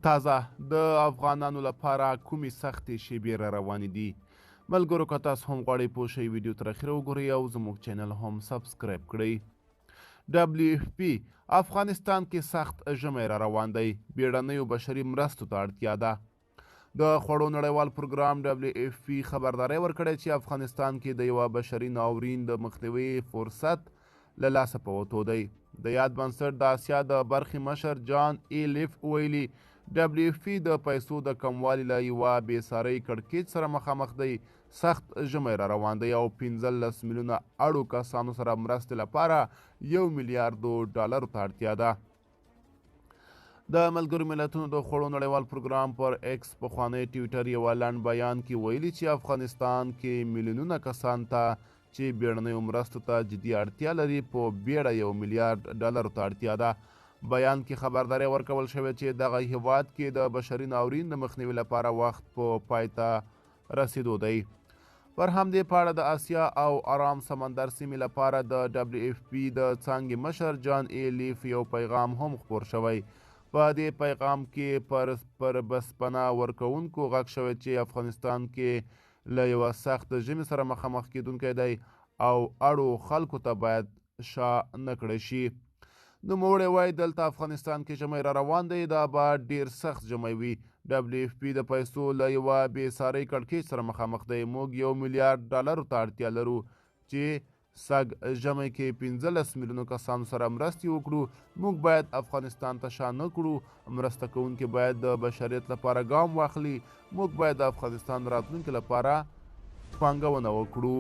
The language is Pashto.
تازه د افغانانو لپاره کومې سختې شیبې را روانې دي ملګرو که تاسو هم غواړئ پوه شئ ویډیو تر اخره وګورئ او زموږ چینل هم سبسکرایب کړئ WFP افغانستان کې سخت ژمی را روان دی بیړنیو بشري مرستو ته اړتیا ده د خوړو نړیوال پروګرام WFP خبرداری ورکړی چې افغانستان کې د یوه بشري ناورین د مخنیوي فرصت له لاسه په وتو دی د یاد بنسټ د اسیا د برخې مشر جان ای لیف ویلي WFP د پیسو د کموالي له یوه بېسارۍ کړکېچ سره مخامخ دی سخت ژمی را روان دی او 15 میلیونه اړو کسانو سره مرستې لپاره $1 میلیارد ته اړتیا ده د ملګرو ملتونو د خوړو نړیوال پروګرام پر ایکس پخوانی ټویټر یوه لنډ بیان کې ویلي چې افغانستان کې میلیونونه کسان ته چې بیړنیو مرستو ته جدي اړتیا لري په بیړه $1 میلیارد ته اړتیا ده بیان کې خبرداری ورکول شوې چې دغه هیواد کې د بشري ناورین د مخنیوي لپاره وخت په پای ته رسیدو دی پر همدې پاړه د اسیا او آرام سمندر سیمې لپاره د WFP د څانګې مشر جان ای لیف یو پیغام هم خپور شوی په دې پیغام کې پر بسپنه ورکوونکو غږ شوی چې افغانستان کې له یوه سخت ژمي سره مخامخ کیدونکی دی او اړو خلکو ته باید شا نه کړی شي نوموړی وایي دلته افغانستان کې ژمی را روان دی دا به ډیر سخت ژمی وي WFP د پیسو له یوه بېسارۍ کړکېچ سره مخامخ دی موږ $1 میلیارد ته اړتیا لرو چې سږ ژمی کې 15 میلیونو کسانو سره مرستې وکړو موږ باید افغانستان ته شا نه کړو مرسته کوونکي باید د بشریت لپاره ګام واخلي موږ باید د افغانستان راتلونکي لپاره پانګونه وکړو